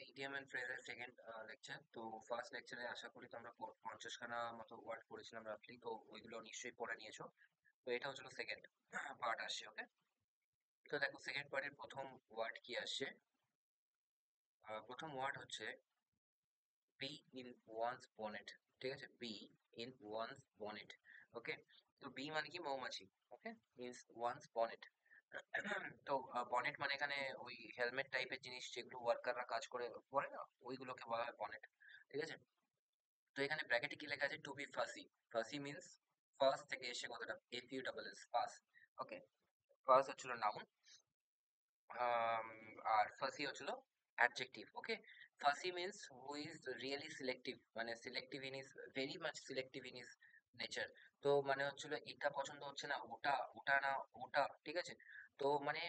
Idiom and ফ্রেজের second lecture. তো first লেকচারে আশা করি তোমরা 50খানা মতো ওয়ার্ড পড়েছিলাম রাফলি, তো ওইগুলো নিশ্চয়ই পড়ে নিয়েছো। তো এটা হচ্ছিল সেকেন্ড পার্ট আসছে, ওকে। তো দেখো সেকেন্ড পার্টের প্রথম ওয়ার্ড কি আসছে। প্রথম ওয়ার্ড হচ্ছে বি ইন ওয়ান্স বনেট। ঠিক আছে, bee in one's bonnet, okay. তো বি মানে কি মৌমাছি, ওকে, মিনস ওয়ান্স বনেট। তো বনেট মানে এখানে ওই হেলমেট টাইপের জিনিস যেগুলো ওয়ার্কাররা কাজ করে পরে না, ওইগুলোকে বলা হয় বনেট। ঠিক আছে। তো এখানে ব্র্যাকেটে কি লেখা আছে, to be fussy. Fussy means fuss থেকে এসে কথাটা F U double S, fuss, okay. Fuss হচ্ছিল নাউন, আর ফাসি হচ্ছিল adjective, okay. Fussy means who is really selective, মানে selective in is very much selective in is nature. তো মানে হচ্ছিল এটা পছন্দ হচ্ছে না, ওটা, ওটা না ওটা, ঠিক আছে। তো মানে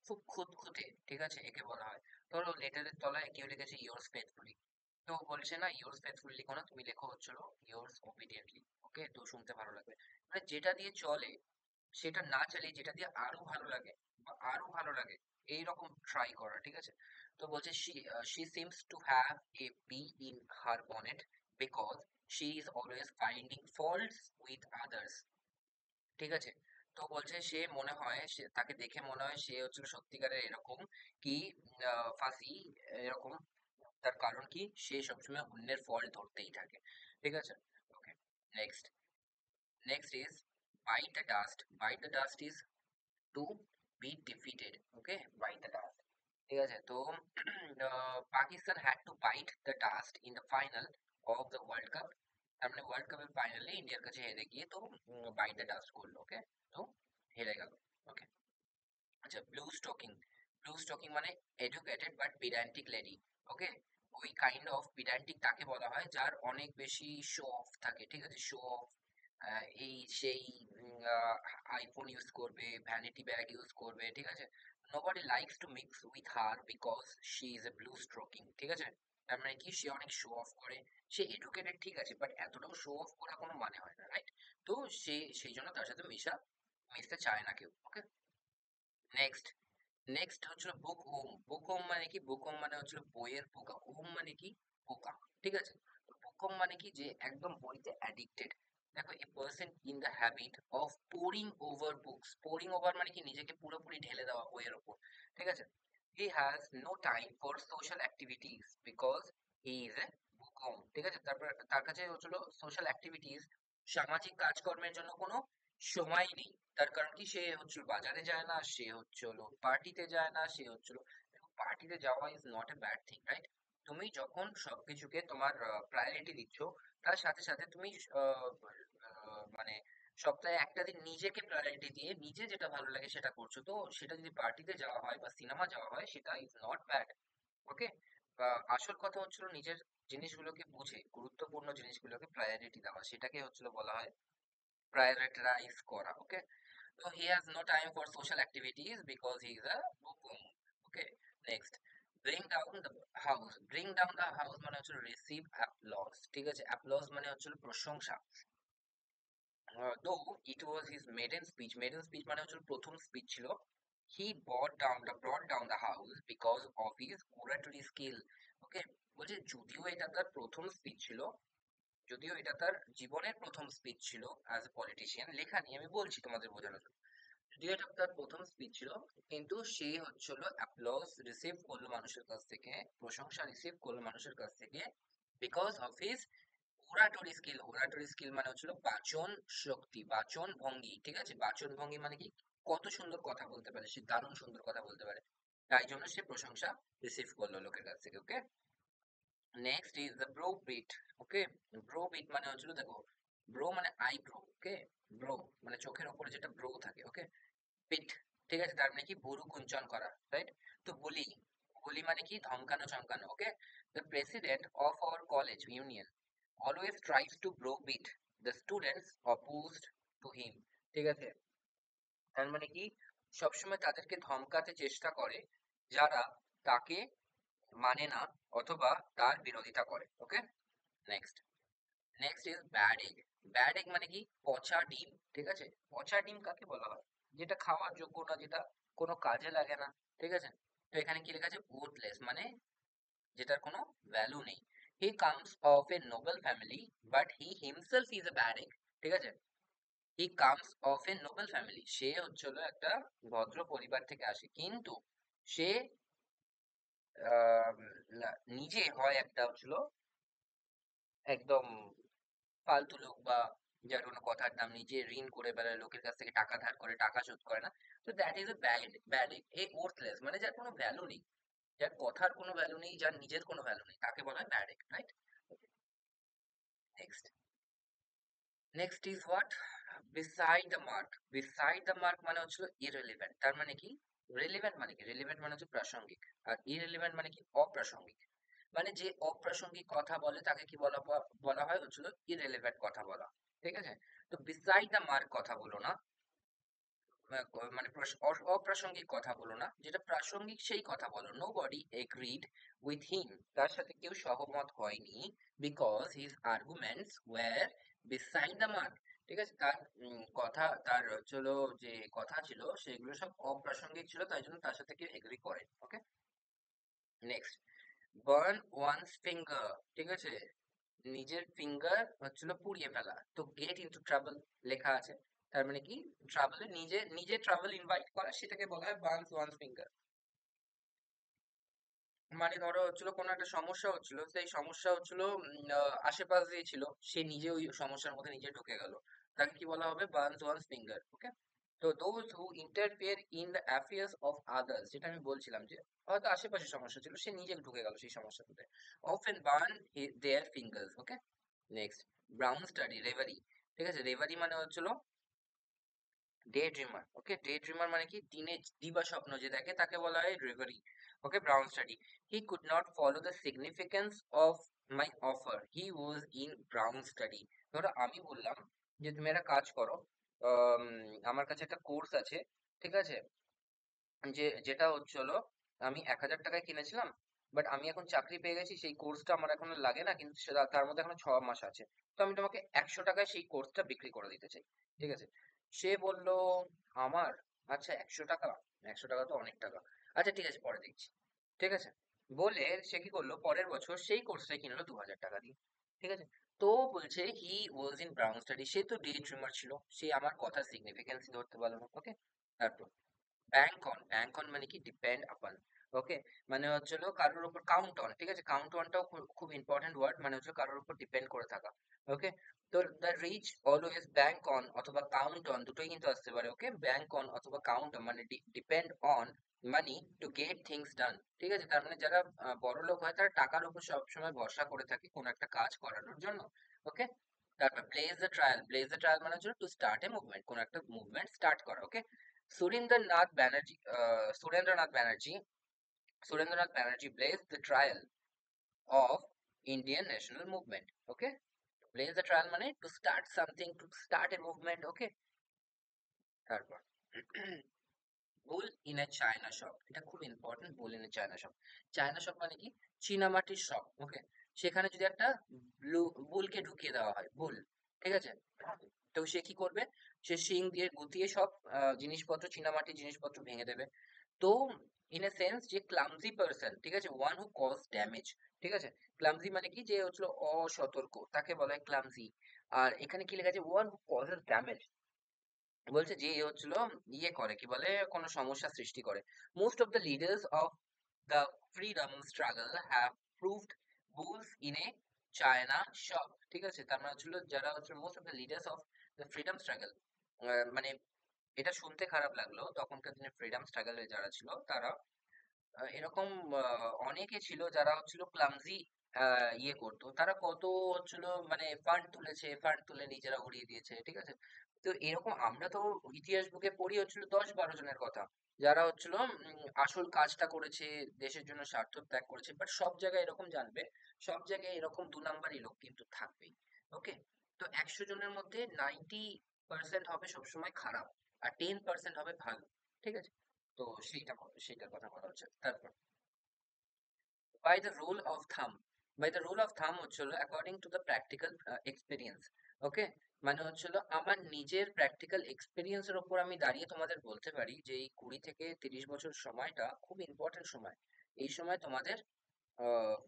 খুব খুঁতখুঁতে, ঠিক আছে, একে বলা হয়। ধরো লেটারের তলায় কেউ লিখেছে ইয়োর্স ফেথফুলি, তো বলছে না ইয়োর্স ফেথফুলি লিখো না, তুমি লেখো হচ্ছিল ইয়োর্স ওবিডিয়েন্টলি, ওকে। তো শুনতে ভালো লাগবে, মানে যেটা দিয়ে চলে সেটা না চালিয়ে যেটা দিয়ে আরো ভালো লাগে বা আরো ভালো লাগে এইরকম ট্রাই করা, ঠিক আছে। তো বলছে she seems to have a bee in her bonnet because she is always finding faults with others, ঠিক আছে। তো বলছে সে মনে হয়, সে তাকে দেখে মনে হয় সে হচ্ছে সত্যিকারের এরকম কি ফাঁসি এরকম। তার কারণ কি, সে সবসময় অন্যের ফল্ট ধরতেই থাকে, ঠিক আছে। Okay, next. Next is bite the dust. Bite the dust is to be defeated, okay, bite the dust, ঠিক আছে। তো Pakistan had to byte the dust in the final of the world cup. তার মানে world কাপের ফাইনালে ইন্ডিয়ার কাছে হেরে গিয়ে তো বাইট দ্য ডাস্ট করলো, ওকে। তো হেরে গেল, ওকে। আচ্ছা, ব্লু স্টকিং। ব্লু স্টকিং মানে এডুকেটেড বাট পিডান্টিক লেডি, ওকে। ওই কাইন্ড অফ পিডান্টিক তাকে বলা হয় যার অনেক বেশি শো অফ থাকে, ঠিক আছে। শো অফ, এই সেই আইফোন ইউজ করবে, ভ্যানিটি ব্যাগ ইউজ করবে, ঠিক আছে। Nobody likes to mix with her because she is a bluestocking, ঠিক আছে। তার মানে কি, সে অনেক শো অফ করে। সে এডুকেটেড, ঠিক আছে, বাট এতটাও শো অফ করা কোনো মানে হয় না, রাইট। তো সে সেই জন্য তার সাথে মিশতে চায় না কেউ, ওকে। নেক্সট। নেক্সট হচ্ছিল বুক হোম। বুক হোম মানে কি, বুক হোম মানে হচ্ছিল বইয়ের পোকা, হোম মানে কি পোকা, ঠিক আছে। বুক হোম মানে কি, যে একদম বইতে অ্যাডিক্টেড। দেখো, a person in the habit of pouring over books. Pouring over মানে কি, নিজেকে পুরোপুরি ঢেলে দেওয়া বইয়ের ওপর, ঠিক আছে। He has no time for social activities because he is a bookworm, ঠিক আছে। তারপর তার কাছে হচ্ছিল সোশ্যাল অ্যাক্টিভিটিস, সামাজিক কাজকর্মের জন্য কোনো সময় নেই। তার কারণ কি, সে হচ্ছিল বাজারে যায় না, সে হচ্ছিল পার্টিতে যায় না, সে হচ্ছিল, পার্টিতে যাওয়া is not a bad thing, right. তুমি যখন সবকিছুকে তোমার প্রায়োরিটি দিচ্ছ, তার সাথে সাথে তুমি মানে সপ্তাহে একটা দিন নিজেকে প্রায়োরিটি দিয়ে নিজে যেটা ভালো লাগে সেটা করছো, তো সেটা যদি পার্টিতে যাওয়া হয় বা সিনেমা যাওয়া হয়, সেটা ইজ নট ব্যাড, ওকে। আসল কথা হচ্ছিল নিজের জিনিসগুলোকে বুঝে গুরুত্বপূর্ণ জিনিসগুলোকে প্রায়োরিটি দেওয়া, সেটাকে হচ্ছিল বলা হয় প্রায়োরিটাইজ করা, ওকে। So he has no time for social activities because he is a bookworm. Okay, next. Bring down the house. Bring down the house মানে হচ্ছে receive applause. ঠিক আছে, applause মানে হচ্ছে প্রশংসা। Though it was his maiden speech. Maiden speech মানে হচ্ছে প্রথম স্পিচ ছিল। He brought down the house because of his oratory skill. Okay, বলছে যদিও এটা তার প্রথম স্পিচ ছিল, যদিও এটা তার জীবনের প্রথম স্পিচ ছিল অ্যাজ এ পলিটিশিয়ান, লেখা নিয়ে আমি বলছি তোমাদের বোঝানোর জন্য। যদিও এটা তার প্রথম স্পিচ ছিল, কিন্তু সে হচ্ছিল অ্যাপ্লজ রিসিভ করলো মানুষের কাছ থেকে, প্রশংসা রিসিভ করলো মানুষের কাছ থেকে, because of his oratory skill. Oratory skill মানে হচ্ছিল বাচন শক্তি, বাচন ভঙ্গি, ঠিক আছে। বাচন ভঙ্গি মানে কি, কত সুন্দর কথা বলতে পারে সে, দারুণ সুন্দর কথা বলতে পারে, তাই জন্য সে প্রশংসা রিসিভ করলো লোকের কাছ থেকে, okay. Next is the browbeat, okay. Browbeat মানে হচ্ছিল, দেখো, ব্রো মানে আইব্রো, ওকে। ব্রো মানে চোখের ওপরে যেটা ব্রো থাকে, ওকে। পিট, ঠিক আছে, তার মানে কি ভুরু কুঞ্চন করা, রাইট। তো বুলি, বুলি মানে কি ধমকানো চমকানো, okay. The president of our college union always tries to browbeat the students opposed to him, ঠিক আছে। তার মানে কি, সবসময় তাদেরকে ধমকাতে চেষ্টা করে যারা তাকে মানে না অথবা তার বিরোধিতা করে, okay. Next. Next is bad egg. Bad egg মানে কি, পচা ডিম, ঠিক আছে। পচা ডিম কাকে বলা হয়, যেটা খাওয়ার যোগ্য না, যেটা কোনো কাজে লাগে না, ঠিক আছে। তো এখানে কি লেখা আছে, ওর্থলেস মানে যেটার কোনো ভ্যালু নেই। He comes of a noble family but he himself is a bad egg, ঠিক আছে। He comes of a noble family, সে হচ্ছিল একটা ভদ্র পরিবার থেকে আসে, কিন্তু সে আহ, নিজে হয় একটা হচ্ছিল একদম ফালতু লোক, বা যার কোনো কথার দাম, নিজে ঋণ করে বেড়ায়, লোকের কাছ থেকে টাকা ধার করে টাকা শোধ করে না। তো that is a bad bad A worthless, মানে যার কোনো ভ্যালু নেই, যার কথার কোনো ভ্যালু নেই, যার নিজের কোনো ভ্যালু নেই, তাকে বলা হয় bad egg, right? Next, next is what, beside the mark. Beside the mark মানে হচ্ছিল ইররিলেভেন্ট। তার মানে কি? রেলিভেন্ট মানে কি? রেলিভেন্ট মানে হচ্ছে প্রাসঙ্গিক, আর ইররিলেভেন্ট মানে কি? অপ্রাসঙ্গিক। মানে যে অপ্রাসঙ্গিক কথা বলে তাকে কি বলা বলা হয় হচ্ছিল ইররিলেভেন্ট কথা বলা, ঠিক আছে। তো বিসাইড দ্য মার্ক কথা বলো না, মানে অপ্রাসঙ্গিক কথা বলো না, যেটা প্রাসঙ্গিক সেই কথা বলো। Nobody agreed with him, তার সাথে কেউ সহমত হয়নি, because his arguments were beside the mark, ঠিক আছে। তার কথা, তার হচ্ছিল যে কথা ছিল সেগুলো সব অপ্রাসঙ্গিক ছিল, তাই জন্য তার সাথে কেউ এগ্রি করে। Okay, next, burn one's finger, ঠিক আছে, নিজের ফিঙ্গার হচ্ছিল পুড়িয়ে ফেলা। তো গেট ইনটু ট্রাবল লেখা আছে, তার মানে কি? ট্রাভেলে নিজে নিজে ট্রাভেল ইনভাইট করা, সেটাকে বলা হয় বার্নস ওয়ানস ফিঙ্গার। মানে ধরো হচ্ছিল কোনো একটা সমস্যা হচ্ছিল, সেই সমস্যা হচ্ছিল আশেপাশ দিয়ে ছিল, সে নিজে ওই সমস্যার মধ্যে নিজে ঢুকে গেল, তাকে কি বলা হবে? Burns one's finger. ওকে, তো those who interfere in the affairs of others, যেটা আমি বলছিলাম যে হয়তো আশেপাশে সমস্যা ছিল, সে নিজে ঢুকে গেল সেই সমস্যাটাতে, অফেন বার্ন দেয়ার ফিঙ্গার্স। ওকে, নেক্সট, ব্রাউন স্টাডি রেভারি, ঠিক আছে। রেভারি মানে হচ্ছিল ডে ড্রিমার। ওকে, ডে ড্রিমার মানে কি? দিনে দিবা স্বপ্ন যে দেখে, তাকে বলা হয় reverie. Okay, brown study, he could not follow the significance of my offer, he was in brown study. ধরো আমি বললাম যে তুমি একটা কাজ করো, আম, আমার কাছে একটা কোর্স আছে, ঠিক আছে, যেটা হচ্ছে হলো আমি 1,000 টাকায় কিনেছিলাম, বাট আমি এখন চাকরি পেয়ে গেছি, সেই কোর্সটা আমার এখন আর লাগে না, কিন্তু তার মধ্যে এখন 6 মাস আছে, তো আমি তোমাকে 100 টাকায় সেই কোর্সটা বিক্রি করে দিতে চাই, ঠিক আছে। সে বলল আমার, আচ্ছা 100 টাকা, 100 টাকা তো অনেক টাকা, আচ্ছা ঠিক আছে পরে দেখছি, ঠিক আছে, বলে সে কি করলো, পরের বছর সেই কোর্সটা কিনলো 2,000 টাকা দিয়ে, ঠিক আছে। তো বলছে হি ওয়াজ ইন ব্রাউন স্টাডি, সে তো ডে ড্রিমার ছিল, সে আমার কথা সিগনিফিকেন্স ধরতে পারলো না। ওকে, তারপর ব্যাংক অন, ব্যাংক অন মানে কি? ডিপেন্ড আপন। ওকে, মানে হচ্ছিল কারোর উপর কাউন্ট অন, ঠিক আছে, কাউন্ট অনটাও খুব ইম্পর্টেন্ট ওয়ার্ড, মানে হচ্ছে কারোর উপর ডিপেন্ড করে থাকা। ওকে, তো the rich always bank on অথবা কাউন্ট অন, দুটোই কিন্তু আসতে পারে। ওকে, ব্যাংক অন অথবা কাউন্ট অন মানে depend on money to get things done, ঠিক আছে। তার মানে যারা বড় লোক হয় তারা টাকার উপর সবসময় ভরসা করে থাকে কোনো একটা কাজ করানোর জন্য। ওকে, তারপর place the trial, place the trial মানে হচ্ছে টু স্টার্ট এ মুভমেন্ট, কোনো একটা মুভমেন্ট স্টার্ট করা। ওকে, Surendranath Banerjee, Surendranath Banerjee, Surendranath Banerjee blazed the trail of Indian national movement. Okay, blaze the trail মানে to start something, to start a movement. Okay, তারপর বুল in a China shop, এটা খুব important. Bull in a China shop, China shop মানে কি? চীনামাটির shop. ওকে, সেখানে যদি একটা বুলকে ঢুকিয়ে দেওয়া হয়, বুল, ঠিক আছে, তো সে কি করবে? সে শিং দিয়ে গুতিয়ে সব জিনিসপত্র, চীনামাটির জিনিসপত্র ভেঙে দেবে। তো ইন এ সেন্স যে ক্লামজি পারসন, ঠিক আছে, ওয়ান হু কজ ড্যামেজ, ঠিক আছে। ক্লামজি মানে কি? যে হচ্ছিল অসতর্ক, তাকে বলা হয় ক্লামজি। আর এখানে কি লেখা আছে? ওয়ান হু কজেস ড্যামেজ, বলছে যে এ হচ্ছিল ইয়ে করে, কি বলে, কোনো সমস্যা সৃষ্টি করে। Most of the leaders of the freedom struggle have proved bull's in a China shop, ঠিক আছে। তার মানে হচ্ছিল যারা হচ্ছে most of the leaders of the freedom struggle, মানে এটা শুনতে খারাপ লাগলো, তখনকার দিনে ফ্রিডম স্ট্রাগলে যারা ছিল তারা এরকম অনেকে ছিল যারা হচ্ছিল ক্লামজি ইয়ে করতো, তারা কত হচ্ছিল মানে ফান্ড তুলেছে, ফান্ড তুলে নিজেরা উড়িয়ে দিয়েছে, ঠিক আছে। তো এরকম আমরা তো ইতিহাস বুকে পড়ি হচ্ছিল 10-12 জনের কথা, যারা হচ্ছিল আসল কাজটা করেছে, দেশের জন্য স্বার্থ ত্যাগ করেছে, বাট সব জায়গায় এরকম জানবে, সব জায়গায় এরকম 2 নাম্বারই লোক কিন্তু থাকবেই। ওকে, তো 100 জনের মধ্যে 90% হবে সবসময় খারাপ, আর 10% হবে ভালো, ঠিক আছে। তো সেইটার কথা বলা হচ্ছে। তারপর by the rule of thumb, by the rule of thumb হচ্ছিল according to the practical experience. Okay, মানে হচ্ছিল আমার নিজের প্র্যাকটিক্যাল এক্সপিরিয়েন্সের ওপর আমি দাঁড়িয়ে তোমাদের বলতে পারি যে এই 20 থেকে 30 বছর সময়টা খুব ইম্পর্টেন্ট সময়। এই সময় তোমাদের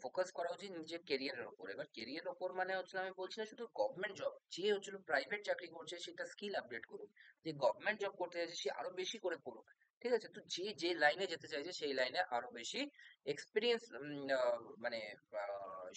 ফোকাস করা উচিত নিজের কেরিয়ারের উপর। এবার কেরিয়ারের উপর মানে হচ্ছে, আমি বলছি না শুধু গভর্নমেন্ট জব, যে হচ্ছিল প্রাইভেট চাকরি করছে সেটা স্কিল আপডেট করুক, যে গভর্নমেন্ট জব করতে চাইছে সে আরো বেশি করে পড়ুক, ঠিক আছে? তো যে যে লাইনে যেতে চাইছে সেই লাইনে আরো বেশি এক্সপিরিয়েন্স, মানে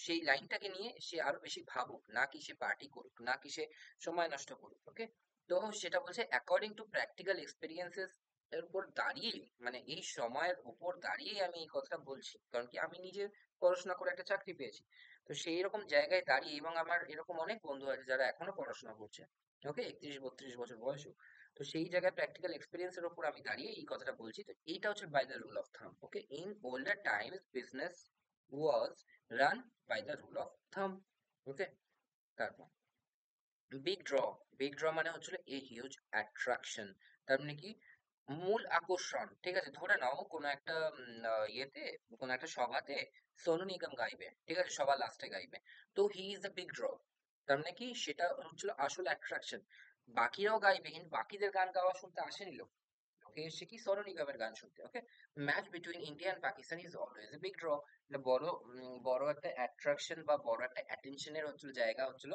সেই লাইনটাকে নিয়ে সে আরো বেশি ভাবুক, না কি সে পার্টি করুক, না কি সে সময় নষ্ট করুক। ওকে, তো সেটা বলছে অ্যাকর্ডিং টু প্র্যাকটিক্যাল এক্সপিরিয়েন্সেস এর উপর দাঁড়িয়ে, মানে এই সময়ের উপর দাঁড়িয়েই আমি এই কথাটা বলছি, কারণ কি আমি নিজে পড়াশোনা করে একটা চাকরি পেয়েছি। তো সেই রকম জায়গায় দাঁড়িয়ে, এবং আমার এরকম অনেক বন্ধু আছে যারা এখনো পড়াশোনা করছে, ওকে, 31-32 বছর বয়সেও। তো সেই জায়গায় প্র্যাকটিক্যাল এক্সপিরিয়েন্স এর উপর আমি দাঁড়িয়ে এই কথাটা বলছি। তো এইটা হচ্ছে by the rule of thumb. Okay, in older times business was run by the rule of thumb. Okay, তারপর বিগ ড্র। বিগ ড্র মানে হচ্ছিল এ হিউজ অ্যাট্রাকশন, তার মানে কি মূল আকর্ষণ। ঠিক আছে, ধরে নাও কোনো একটা ইয়েতে, কোনো একটা সভাতে সোনু নিগম গাইবে, ঠিক আছে, সবার লাস্টে গাইবে, তো he is the big draw. তার মানে কি সেটা হচ্ছিল আসল অ্যাট্রাকশন। বাকিরাও গাইবে কিন্তু বাকিদের গান গাওয়া শুনতে আসেনি লোক, ওকে, সে কি সোনু নিগমের গান শুনতে। Okay, match between India and Pakistan is always a big draw. বড় বড় একটা অ্যাট্রাকশন বা বড় একটা অ্যাটেনশনের হচ্ছিল জায়গা হচ্ছিল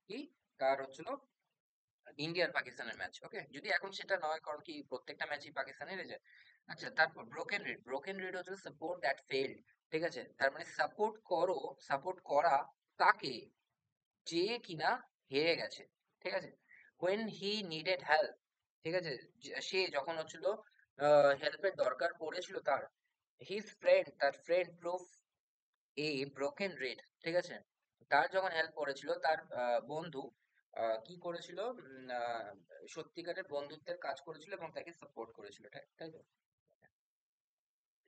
কি, তার হচ্ছিল ইন্ডিয়া আর পাকিস্তানের ম্যাচ। ওকে, যদি এখন সেটা নয়, কারণ কি প্রত্যেকটা ম্যাচই পাকিস্তান হেরে যায়। আচ্ছা, তারপর ব্রোকেন রিড। ব্রোকেন রিড হচ্ছে সাপোর্ট দ্যাট ফেইল্ড। ঠিক আছে, তার মানে সাপোর্ট করো, সাপোর্ট করা তাকে যে কিনা হেরে গেছে। ঠিক আছে, when he needed help, ঠিক আছে, সে যখন হচ্ছিল হেল্পের দরকার পড়েছিল তার, his friend, তার ফ্রেন্ড প্রুফ এ ব্রোকেন রেড। ঠিক আছে, তার যখন হেল্প করেছিল তার বন্ধু, কি করেছিল, সত্যিকারের বন্ধুত্বের কাজ করেছিল এবং তাকে সাপোর্ট করেছিল, তাই তাই তো।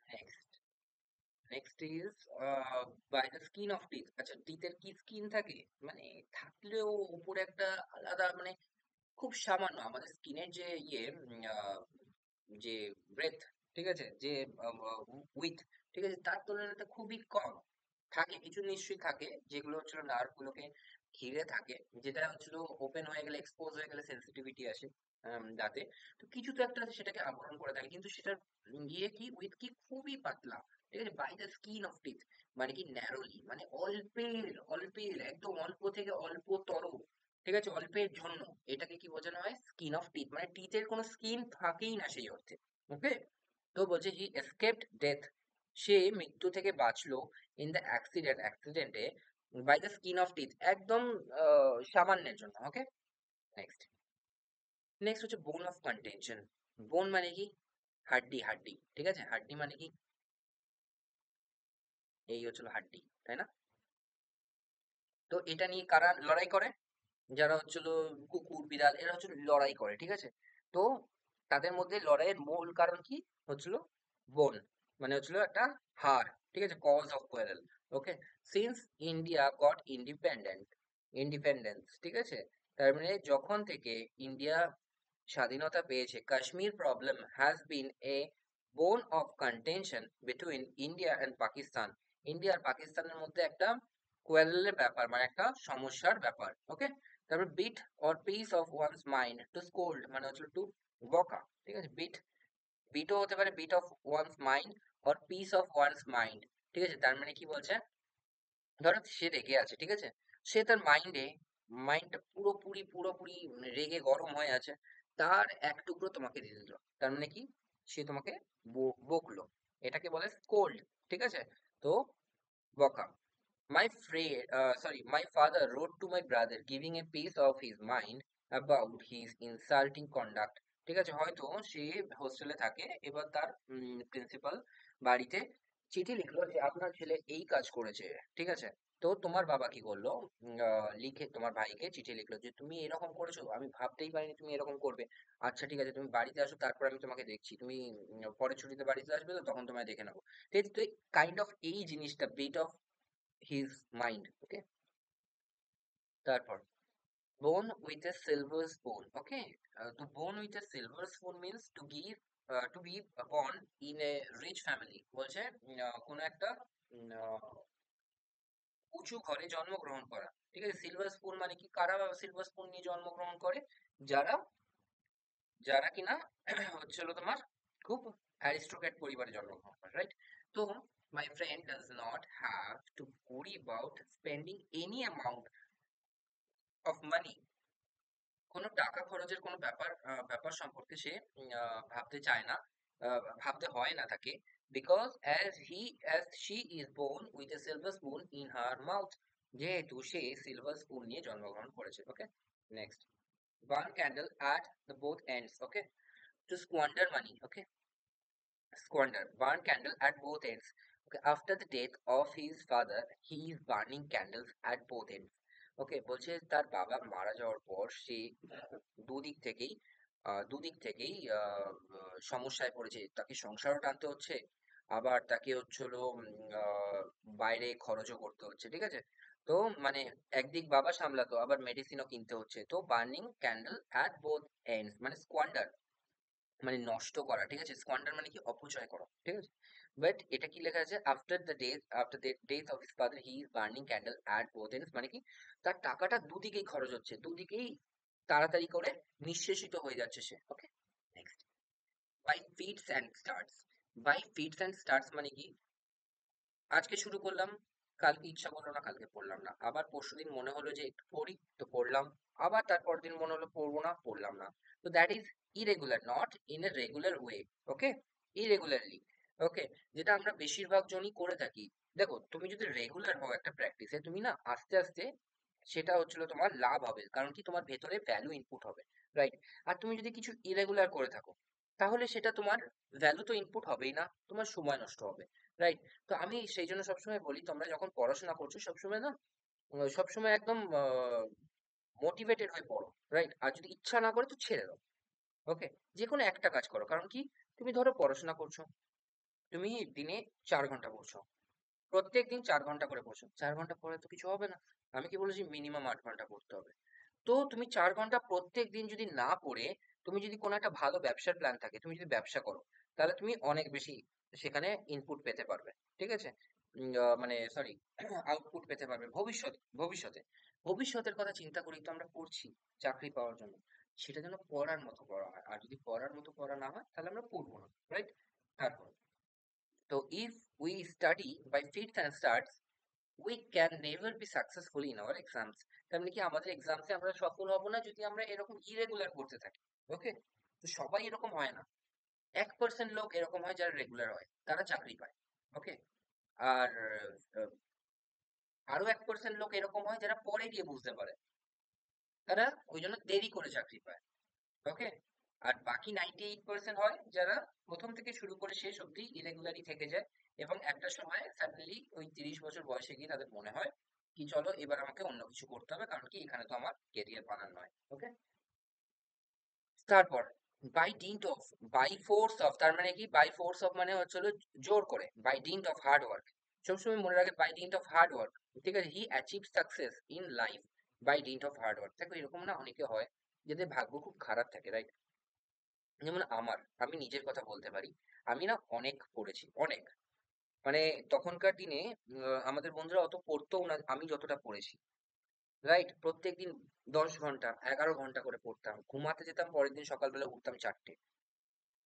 Next, next is by the skin of teeth. আচ্ছা, টিথের কি স্কিন থাকে, মানে থাকলেও উপরে একটা আলাদা, মানে খুব সামান্য আমাদের স্কিনের যে ইয়ে, যে ব্রেথ, ঠিক আছে, যে উইথ, ঠিক আছে, তার তুলনায় খুবই কম থাকে। কিছু নিশ্চয়ই থাকে যেগুলো হচ্ছিল নার্ভ গুলোকে ঘিরে থাকে, যেটা হচ্ছিল ওপেন হয়ে গেলে, এক্সপোজ হয়ে গেলে সেন্সিটিভিটি আসে দাঁতে। তো কিছু তো একটা আছে সেটাকে আবরণ করে থাকে, কিন্তু সেটার ইয়ে কি, উইথ কি খুবই পাতলা। ঠিক আছে, by the skin of teeth মানে কি ন্যারোলি, মানে অল্পের, অল্পের একদম অল্প থেকে অল্পতর, ঠিক আছে, অল্পের জন্য। এটাকে কি বোঝানো হয়, স্কিন অফ টিথ, মানে টিথের কোনো স্কিন থাকেই না সেই অর্থে। ওকে, তো বলছে হি এসকেপড ডেথ, সে মৃত্যু থেকে বাঁচলো ইন দ্য অ্যাক্সিডেন্টে by the skin of teeth, একদম সামান্যের জন্য। ওকে, নেক্সট, নেক্সট হচ্ছে বোন অফ কন্টেনশন। বোন মানে কি হাড্ডি, হাড্ডি, ঠিক আছে, হাড্ডি মানে কি, এই হচ্ছিল হাড্ডি, তাই না? তো এটা নিয়ে কারা লড়াই করে, যারা হচ্ছিল কুকুর বিড়াল, এরা হচ্ছে লড়াই করে, ঠিক আছে। তো তাদের মধ্যে লড়াইয়ের মূল কারণ কি হচ্ছিল, বোন মানে হচ্ছিল একটা হার, ঠিক আছে, cause of quarrel. Okay, since India got independence, ঠিক আছে, তার মানে যখন থেকে ইন্ডিয়া স্বাধীনতা পেয়েছে, Kashmir problem has been a bone of contention between India and Pakistan. India আর পাকিস্তানের মধ্যে একটা কোয়ারেলের ব্যাপার, মানে একটা সমস্যার ব্যাপার। ওকে, তারপর bit or piece of one's mind, to scold মানে হচ্ছে টু বকা, ঠিক আছে, বিট, বিটও হতে পারে bit of one's mind or piece of one's mind. ঠিক আছে, তার মানে কি বলছে, ধরো সে রেগে আছে, ঠিক আছে, সে তার মাইন্ডে, মাইন্ডটা পুরোপুরি পুরোপুরি রেগে গরম হয়ে আছে, তার এক টুকরো তোমাকে দিয়ে দিল, তার মানে কি সে তোমাকে বকলো, এটাকে বলে স্কোল্ড। ঠিক আছে, তো বকা। My friend, sorry, my father wrote to my brother giving a piece of his mind about his insulting conduct. ঠিক আছে, হয়তো সে হোস্টেলে থাকে, এবার তার প্রিন্সিপাল বাড়িতে চিঠি লিখলো যে আপনার ছেলে এই কাজ করেছে। ঠিক আছে, তো তোমার বাবা কি করলো, লিখে তোমার ভাইকে চিঠি লিখলো যে তুমি এরকম করেছো, আমি ভাবতেই পারিনি তুমি এরকম করবে। আচ্ছা ঠিক আছে, তুমি বাড়িতে আসো, তারপর আমি তোমাকে দেখছি, তুমি পরের ছুটিতে বাড়িতে আসবে তো তখন তোমায় দেখে নেবো। তো কাইন্ড অফ এই জিনিসটা bit of his mind. Okay, তারপর bone with a silver spoon. Okay, to bone with a silver spoon means to be born in a rich family, বলছে কোনো একটা উঁচু ঘরে জন্মগ্রহণ করা। ঠিক আছে, সিলভার স্পুন মানে কি, কারা সিলভার স্পুন নিয়ে জন্মগ্রহণ করে, যারা, যারা কিনা হচ্ছে হলো তোমার খুব অ্যারিস্টোক্র্যাট পরিবারে জন্মগ্রহণ করে, রাইট? তো my friend does not have to worry about spending any amount of money. কোনো টাকা খরচের কোনো ব্যাপার সম্পর্কে সে ভাবতে চায় না, ভাবতে হয় না তাকে, because as she is born with a silver spoon in her mouth, যেহেতু সে সিলভার স্পুন নিয়ে জন্মগ্রহণ করেছে। ওকে, next, one candle at the both ends. Okay, to squander money. Okay, squander, burn candle at both ends. Okay, after the death of his father he is burning candles at both ends. ওকে, বলছে তার বাবা মারা যাওয়ার পর সে দুদিক থেকেই দুদিক থেকেই সমস্যায় পড়েছে, তাকে সংসারও টানতে হচ্ছে, আবার তাকে হচ্ছিল বাইরে খরচও করতে হচ্ছে, ঠিক আছে। তো মানে একদিক বাবা সামলাতো, আবার মেডিসিনও কিনতে হচ্ছে। তো burning candle at both ends মানে স্কোয়ান্ডার, মানে নষ্ট করা, ঠিক আছে। স্কোয়ান্ডার মানে কি, অপচয় করা, ঠিক আছে। বাট এটা কি লেখা আছে, after the death of his father he is burning candle at both ends, মানে কি তার টাকাটা দুদিকেই খরচ হচ্ছে, দুদিকেই তাড়াতাড়ি করে নিঃশেষিত হয়ে যাচ্ছে সে। Okay, next, by fits and starts. By fits and starts মানে কি, আজকে শুরু করলাম, কালকে ইচ্ছা করলো না, কালকে পড়লাম না, আবার পরশুদিন মনে হলো যে একটু পড়ি, তো পড়লাম, আবার তারপর দিন মনে হলো পড়বো না, পড়লাম না। তো that is irregular, not in a regular way. Okay, irregularly. Okay, যেটা আমরা বেশিরভাগ জনই করে থাকি। দেখো, তুমি যদি রেগুলার হও একটা প্র্যাকটিসে, তুমি না আস্তে আস্তে সেটা হচ্ছিল তোমার লাভ হবে, কারণ কি তোমার ভেতরে ভ্যালু ইনপুট হবে, রাইট। আর তুমি যদি কিছু ইরেগুলার করে থাকো, তাহলে সেটা তোমার ভ্যালু তো ইনপুট হবেই না, তোমার সময় নষ্ট হবে, রাইট। তো আমি সেই জন্য সবসময় বলি, তোমরা যখন পড়াশোনা করছো সবসময় না সবসময় একদম মোটিভেটেড হয়ে পড়ো, রাইট। আর যদি ইচ্ছা না করে তো ছেড়ে দাও। ওকে, যে কোনো একটা কাজ করো, কারণ কি তুমি ধরো পড়াশোনা করছো, তুমি দিনে 4 ঘন্টা পড়ছো, প্রত্যেক দিন 4 ঘন্টা করে পড়ছো, 4 ঘন্টা পড়ে তো কিছু হবে না। আমি কি বলেছি, মিনিমাম 8 ঘন্টা পড়তে হবে। তো তুমি 4 ঘন্টা প্রত্যেক দিন যদি না পড়ে, তুমি যদি কোনো একটা ভালো ব্যবসার প্ল্যান থাকে, তুমি যদি ব্যবসা করো, তাহলে তুমি অনেক বেশি সেখানে ইনপুট পেতে পারবে, ঠিক আছে। মানে সরি, আউটপুট পেতে পারবে ভবিষ্যতে। ভবিষ্যতের কথা চিন্তা করেই তো আমরা পড়ছি চাকরি পাওয়ার জন্য। সেটা যেন পড়ার মতো পড়া হয়, আর যদি পড়ার মতো পড়া না হয় তাহলে আমরা পড়বো না, রাইট। তারপর, তো if we study by fits and starts we can never be successful in our exams. তার মানে কি, আমাদের এক্সামসে আমরা সফল হব না যদি আমরা এরকম ইরেগুলার করতে থাকি। ওকে, তো সবাই এরকম হয় না, 1% লোক এরকম হয় যারা রেগুলার হয়, তারা চাকরি পায়। ওকে, আর আহ, আরো 1% লোক এরকম হয় যারা পরে গিয়ে বুঝতে পারে, তারা ওই জন্য দেরি করে চাকরি পায়। ওকে, আর বাকি 98% হয় যারা প্রথম থেকে শুরু করে শেষ অবধি ইরেগুলারই থেকে যায়, এবং একটা সময় সাডেনলি ওই 30 বছর বয়সে গিয়ে তাদের মনে হয় কি চলো এবার আমাকে অন্য কিছু করতে হবে, কারণ কি এখানে তো আমার কেরিয়ার বানানো নয়। ওকে, তারপর, by dint of, by force of, তার মানে কি, বাই ফোর্স অফ মানে হচ্ছে হলো জোর করে, by dint of hard work, সবসময় মনে রাখে by dint of hard work, ঠিক আছে। He achieve success in life by dint of hard work. দেখো, এরকম না অনেকে হয় যাদের ভাগ্য খুব খারাপ থাকে, রাইট। যেমন আমি নিজের কথা বলতে পারি, আমি না অনেক পড়েছি, অনেক, মানে তখনকার দিনে আমাদের বন্ধুরা অত পড়তেও না, আমি যতটা পড়েছি, রাইট। প্রত্যেকদিন 10 ঘন্টা 11 ঘন্টা করে পড়তাম, ঘুমাতে যেতাম পরের দিন সকালবেলা উঠতাম 4টে,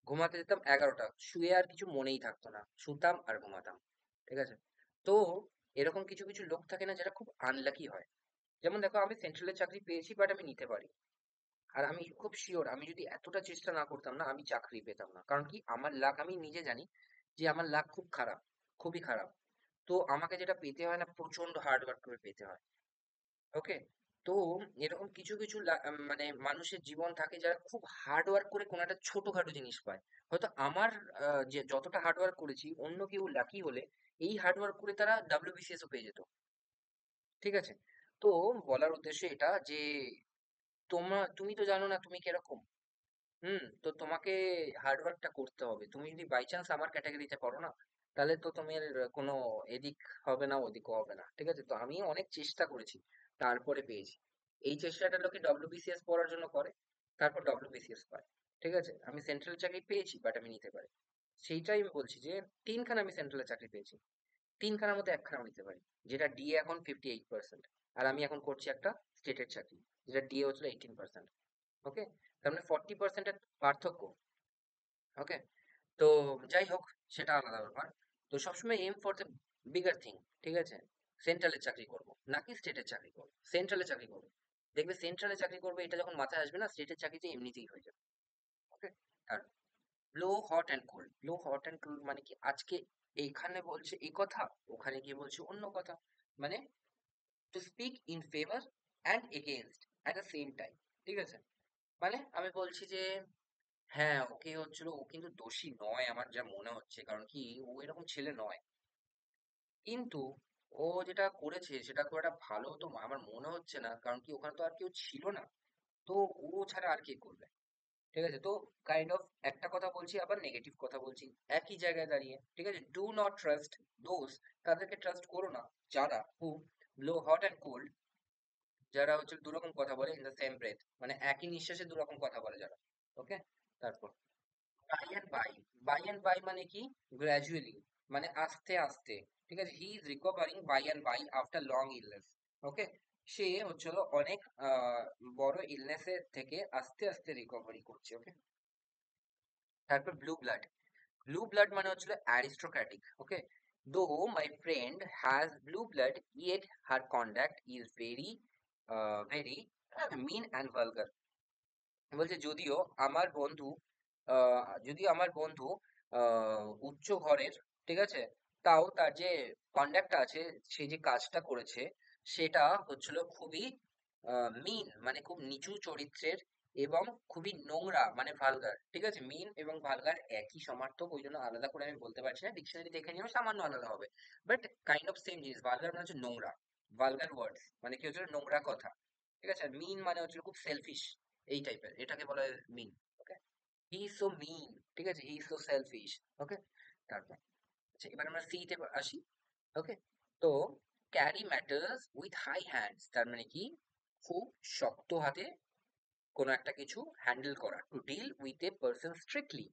ঘুমাতে যেতাম 11টা, শুয়ে আর কিছু মনেই থাকতো না, শুতাম আর ঘুমাতাম, ঠিক আছে। তো এরকম কিছু কিছু লোক থাকে না যারা খুব আনলাকি হয়। যেমন দেখো, আমি সেন্ট্রালের চাকরি পেয়েছি, বাট আমি নিতে পারি। আর আমি খুব শিওর, আমি যদি এতটা চেষ্টা না করতাম না, আমি চাকরি পেতাম না, কারণ কি আমার লাক, আমি নিজে জানি যে আমার লাক খুব খারাপ, খুবই খারাপ। তো আমাকে যেটা পেতে হয় না, প্রচন্ড হার্ড ওয়ার্ক করে পেতে হয়। ওকে, তো এরকম কিছু কিছু মানে মানুষের জীবন থাকে যারা খুব হার্ড ওয়ার্ক করে কোনো একটা ছোটখাটো জিনিস পায়। হয়তো আমার যে যতটা হার্ড ওয়ার্ক করেছি, অন্য কেউ লাকি হলে এই হার্ড ওয়ার্ক করে তারা ডাব্লিউবিসিএস ও পেয়ে যেত, ঠিক আছে। তো বলার উদ্দেশ্য এটা যে তুমি তো জানো না তুমি কিরকম। তো তোমাকে হার্ড ওয়ার্কটা করতে হবে। তুমি যদি বাই চান্স আমার ক্যাটাগরিতে পড়ো না, তাহলে তো তোমার কোনো এদিক হবে না, ওদিকও হবে না, ঠিক আছে। তো আমি অনেক চেষ্টা করেছি, তারপরে পেয়েছি। এই চেষ্টাটা লোকে ডব্লিউবিসিএস পড়ার জন্য করে, তারপর ডব্লিউবিসিএস পায়, ঠিক আছে। আমি সেন্ট্রাল চাকরি পেয়েছি, বাট আমি নিতে পারি। সেইটাই আমি বলছি যে তিনখানা আমি সেন্ট্রালের চাকরি পেয়েছি, তিনখানার মধ্যে একখানা আমি নিতে পারি, যেটা ডিএ এখন 58%, আর আমি এখন করছি একটা স্টেটের চাকরি, যেটা ডিএ হচ্ছিল 18%। ওকে, তার মানে 40%-এর পার্থক্য। ওকে, তো যাই হোক, সেটা আলাদা ব্যাপার। তো সবসময় aim for the bigger thing, ঠিক আছে? সেন্ট্রালের চাকরি করব নাকি স্টেটের চাকরি করব, সেন্ট্রালের চাকরি করব। দেখবে সেন্ট্রালে চাকরি করবে এটা যখন মাথায় আসবে না, স্টেটের চাকরিতে এমনিতেই হয়ে যাবে। ওকে। আর blow hot and cold, blow hot and cold মানে কি, আজকে এইখানে বলছে এই কথা, ওখানে গিয়ে বলছে অন্য কথা, মানে to speak in favour and against at the same time, ঠিক আছে? মানে আমি বলছি যে হ্যাঁ ওকে হচ্ছিল, ও কিন্তু দোষী নয় আমার যা মনে হচ্ছে, কারণ কি ও এরকম ছেলে নয়, কিন্তু ও যেটা করেছে সেটা খুব একটা ভালো তো আমার মনে হচ্ছে না, কারণ কি ওখানে তো আর কেউ ছিল না, তো ও ছাড়া আর কে করবে, ঠিক আছে? তো কাইন্ড অফ একটা কথা বলছি আবার নেগেটিভ কথা বলছি একই জায়গায় দাঁড়িয়ে, ঠিক আছে? ডু নট ট্রাস্ট দোজ, তাদেরকে ট্রাস্ট করো না যারা হু ব্লো হট অ্যান্ড কোল্ড, যারা হচ্ছে দুরকম কথা বলে ইন দ্য সেম ব্রেথ, মানে একই নিঃশ্বাসে দুরকম কথা বলে যারা। ওকে। তারপর by and by, by and by মানে কি, গ্র্যাজুয়ালি, মানে আস্তে আস্তে, ঠিক আছে? He is recovering by and by after long illness. Okay. সে হচ্ছিল অনেক বড় ইলনেসের থেকে আস্তে আস্তে রিকভারি করছে। ওকে। তারপর ব্লু ব্লাড, ব্লু ব্লাড মানে হচ্ছিল aristocratic. Okay. Though my friend has blue blood yet her conduct is very very mean and vulgar. বলছে যদিও আমার বন্ধু যদিও আমার বন্ধু উচ্চ ঘরের, ঠিক আছে, তাও তার যে কন্ডাক্ট আছে, সে যে কাজটা করেছে সেটা হচ্ছিল খুবই মিন, মানে খুব নিচু চরিত্রের, এবং খুবই নোংরা মানে ভালগার, ঠিক আছে? মিন এবং ভালগার একই সমার্থক, ওই জন্য আলাদা করে আমি বলতে পারছি না, ডিকশনারি দেখে নিও, সামান্য আলাদা হবে, বাট কাইন্ড অফ সেম জিনিস। ভালগার মানে হচ্ছে নোংরা, ভালগার ওয়ার্ডস মানে কি হচ্ছে নোংরা কথা, ঠিক আছে? আর মিন মানে হচ্ছে খুব সেলফিশ, এই টাইপের, এটাকে বলা হয় মিন। ওকে। হি ইজ সো মিন, ঠিক আছে, he is so selfish. Okay. তারপর আচ্ছা এবার আমরা সি তে আসি। ওকে। তো carry matters with high hands, তার মানে কি খুব শক্ত হাতে কোনো একটা কিছু হ্যান্ডেল করা, to deal with a person strictly.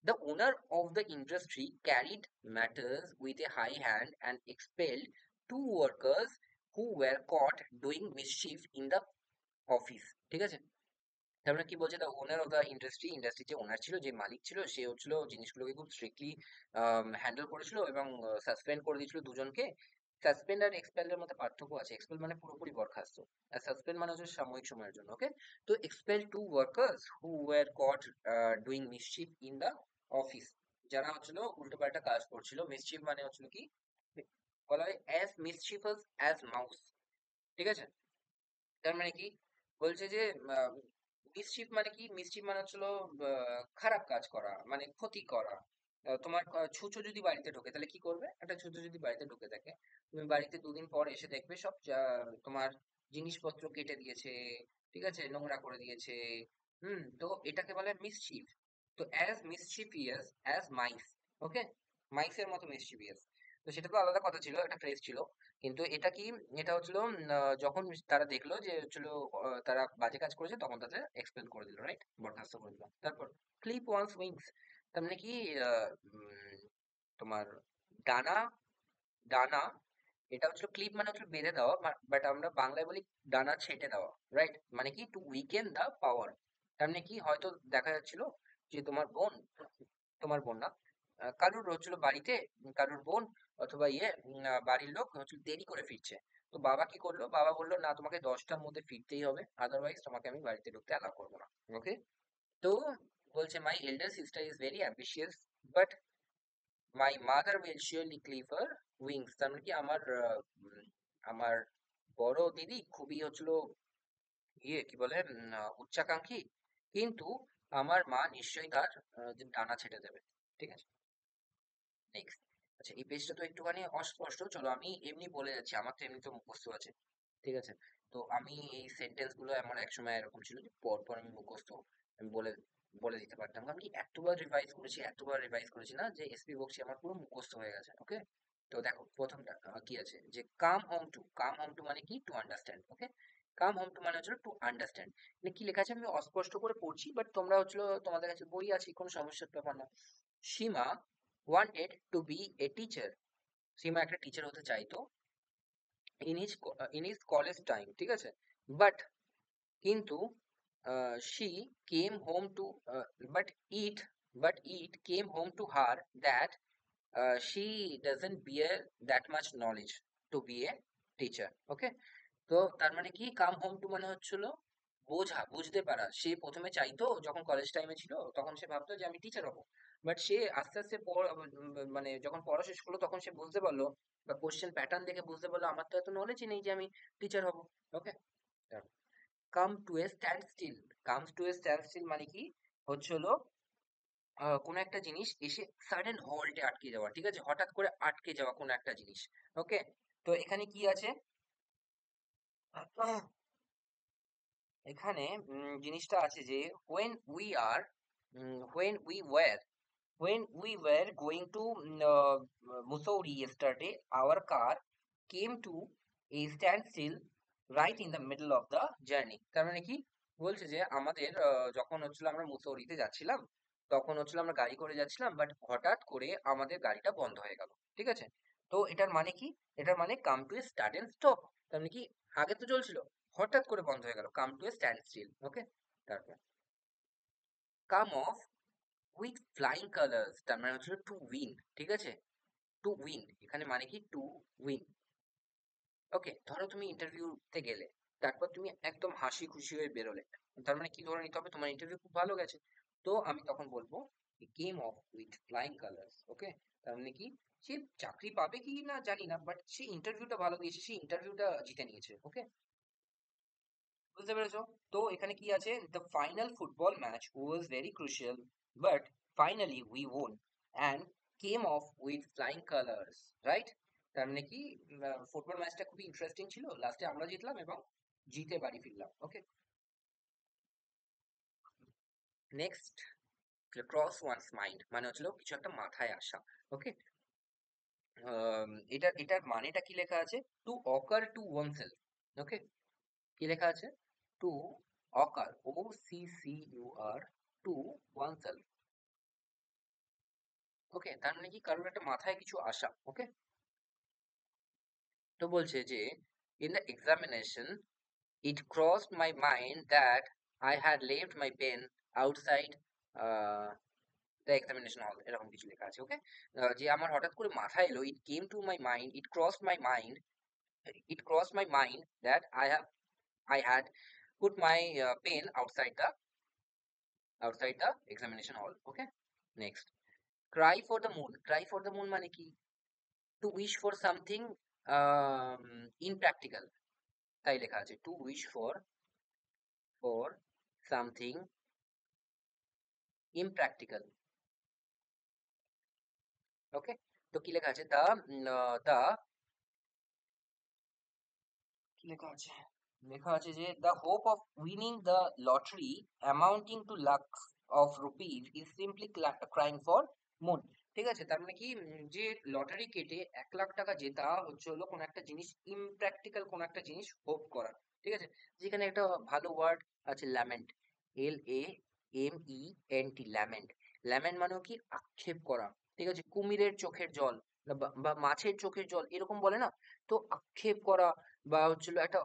The owner of the industry carried matters with a high hand and expelled two workers who were caught doing mischief in the office, ঠিক আছে? তারপরে কি বলছে, the owner of the industry, ইন্ডাস্ট্রির যে ওনার ছিল, যে মালিক ছিল, সে হচ্ছিল জিনিসগুলোকে খুব স্ট্রিক্টলি হ্যান্ডেল করেছিল এবং সাসপেন্ড করে দিয়েছিল দুজনকে। সাসপেন্ড আর এক্সপেলের মধ্যে পার্থক্য আছে, এক্সপেল মানে পুরোপুরি বরখাস্ত, আর সাসপেন্ড মানে হচ্ছে সাময়িক সময়ের জন্য। ওকে। তো expel two workers who were caught doing mischief in the office, যারা হচ্ছিল উল্টোপাল্টা কাজ করছিল। মিসচিফ মানে হচ্ছিল কি, বলা হয় অ্যাজ মিসচিফাস অ্যাজ মাউস, ঠিক আছে? তার মানে কি বলছে যে মিসচিফ মানে কি, মিসচিফ মানে হচ্ছিল খারাপ কাজ করা, মানে ক্ষতি করা। তোমার ছুঁচো যদি বাড়িতে ঢোকে তাহলে কি করবে, একটা ছুঁচো যদি বাড়িতে ঢুকে থাকে, তুমি বাড়িতে দুদিন পর এসে দেখবে সব তোমার জিনিসপত্র কেটে দিয়েছে, ঠিক আছে, নোংরা করে দিয়েছে। তো এটাকে বলে মিসচিফ। তো অ্যাজ মিসচিফিয়াস অ্যাজ মাইস। ওকে। মাইসের মতো মিসচিভিয়াস। তো সেটা তো আলাদা কথা ছিল, একটা ফ্রেজ ছিল। কিন্তু এটা কি, এটা হচ্ছিল যখন তারা দেখলো যে হচ্ছিল তারা বাজে কাজ করেছে, তখন তাদের এক্সপেল করে দিল, রাইট, বরখাস্ত করে দিল। তারপর ক্লিপ ওয়ান্স উইংস, তার মানে কি আহ, উম, তোমার ডানা, ডানা, এটা হচ্ছে ক্লিপ মানে হচ্ছে বেঁধে দেওয়া, বাট আমরা বাংলায় বলি ডানা ছেঁটে দেওয়া, রাইট? মানে কি টু উইকেন দা পাওয়ার। তার মানে কি হয়তো দেখা যাচ্ছিল যে তোমার বোন, তোমার বোন না, কারুর হচ্ছিল বাড়িতে, কারুর বোন অথবা বাড়ির লোক হচ্ছে দেরি করে ফিরছে। তো বাবা কি করলো, বাবা বললো না তোমাকে 10টার মধ্যে ফিরতেই হবে, আদারওয়াইজ তোমাকে আমি বাড়িতে ঢুকতে অ্যালাউ করবো না। ওকে। তো বলছে my elder sister is very ambitious but my mother will surely clip her wings, তার মানে কি আমার বড় দিদি খুবই হচ্ছিল কি বলে উচ্চাকাঙ্ক্ষী, কিন্তু আমার মা নিশ্চয়ই তার যে ডানা ছেঁটে দেবে, ঠিক আছে? নেক্সট। আচ্ছা এই পেজটা তো একটুখানি অস্পষ্ট, চলো আমি এমনি বলে যাচ্ছি, আমার তো এমনি তো মুখস্থ আছে, ঠিক আছে? তো আমি এই সেন্টেন্স গুলো এমন এক সময় এরকম ছিল যে পর পর আমি মুখস্থ আমি বলে বলে দিতে পারতাম। আমি এতবার রিভাইজ করেছি, এতবার রিভাইজ করেছি না, যে এসপি বক্সি আমার পুরো মুখস্থ হয়ে গেছে। ওকে। তো দেখো প্রথমটা কি আছে, যে come home to, come home to মানে কি, to understand. Okay. Come home to মানে হচ্ছে টু আন্ডারস্ট্যান্ড, মানে কি লেখা আছে আমি অস্পষ্ট করে পড়ছি, বাট তোমরা হচ্ছিল তোমাদের কাছে বই আছে, কোনো সমস্যার ব্যাপার না। সীমা wanted to be a teacher, সীমা একটা টিচার হতে চাইতো in his কলেজ টাইম, ঠিক আছে? বাট কিন্তু she came home to but it but it came home to her that she doesn't bear that much knowledge to be a teacher. ওকে, তো তার মানে কি কাম হোম টু মানে হচ্ছিল বুঝতে পারা। সে প্রথমে চাইতো, যখন কলেজ টাইমে ছিল তখন সে ভাবতো যে আমি টিচার হবো, বাট সে আস্তে আস্তে মানে যখন পড়া শেষ করলো তখন সে বুঝতে পারলো বা কোশ্চেন প্যাটার্ন দেখে বুঝতে পারলো আমার তো এত নলেজই নেই যে আমি টিচার হব। Okay, come to a standstill. Comes to a standstill মানে কি হচ্ছে হলো কোনো একটা জিনিস এসে সাডেন হল্টে আটকে যাওয়া, ঠিক আছে, হঠাৎ করে আটকে যাওয়া কোনো একটা জিনিস। ওকে, তো এখানে কি আছে, এখানে জিনিসটা আছে যে when we are when we were going to Mussoorie yesterday, our car came to a standstill right in the middle of the journey. তার মানে কি বলছে যে আমাদের যখন হচ্ছিল আমরা মুসৌরিতে যাচ্ছিলাম, তখন হচ্ছিল আমরা গাড়ি করে যাচ্ছিলাম, বাট হঠাৎ করে আমাদের গাড়িটা বন্ধ হয়ে গেল। ঠিক আছে, তো এটার মানে কি, এটার মানে come to a start stop. তার মানে কি আগে তো চলছিল, হঠাৎ করে বন্ধ হয়ে গেল, come to a standstill. Okay, তারপর come off with flying colours, তার মানে হচ্ছিল টু উইন। ঠিক আছে, টু উইন এখানে মানে কি টু উইন। ওকে, ধরো তুমি ইন্টারভিউতে গেলে, তারপর তুমি একদম হাসি খুশি হয়ে বেরোলে, তার মানে কি ধরে নিতে হবে তোমার ইন্টারভিউ খুব ভালো গেছে। তো আমি তখন বলবো কেম অফ উইথ ফ্লাইং কালার্স। ওকে, তার মানে কি সে চাকরি পাবে কি না জানি না, বাট সে ইন্টারভিউটা ভালো দিয়েছে, সে ইন্টারভিউটা জিতে নিয়েছে। ওকে, বুঝতে পেরেছো? তো এখানে কি আছে, the final football match was very crucial, but finally we won and came off with flying colours. Right, তার মানে কি ফুটবল ম্যাচটা খুবই ইন্টারেস্টিং ছিল, লাস্টে আমরা জিতলাম এবং জিতে বাড়ি ফিরলাম। ওকে, নেক্সট ক্রস ওয়ানস মাইন্ড মানে হচ্ছিল কিছু একটা মাথায় আসা। ওকে, এটার মানেটা কি লেখা আছে, to occur to oneself. Okay, কি লেখা আছে, to occur, O C C U R, to oneself. Okay, তার মানে কি কারোর একটা মাথায় কিছু আসা। ওকে, তো বলছে যে in the examination it crossed my mind that I had left my pen outside the examination hall, এরকম কিছু লেখা আছে। ওকে, যে আমার হঠাৎ করে মাথায় এলো, it came to my mind, it crossed my mind, it crossed my mind that I had put my pen outside the examination hall. Okay, next cry for the moon. Cry for the moon মানে কি, to wish for something impractical, তাই লেখা আছে, to wish for something impractical. ওকে, তো কি লেখা আছে, the কি লেখা আছে, লেখা আছে যে the hope of winning the lottery amounting to lakhs of rupees is simply crying for moon। ঠিক আছে, তার মানে কি যে লটারি কেটে 1 লাখ টাকা জেতা হচ্ছে হলো কোন একটা জিনিস ইমপ্র্যাকটিক্যাল, কোন একটা জিনিস হোপ করা। ঠিক আছে, যেখানে একটা ভালো ওয়ার্ড আছে ল্যামেন্ট, LAMENT, ল্যামেন্ট। ল্যামেন্ট মানেও কি আক্ষেপ করা। ঠিক আছে, কুমিরের চোখের জল বা মাছের চোখের জল এরকম বলে না, তো আক্ষেপ করা বা হচ্ছিল একটা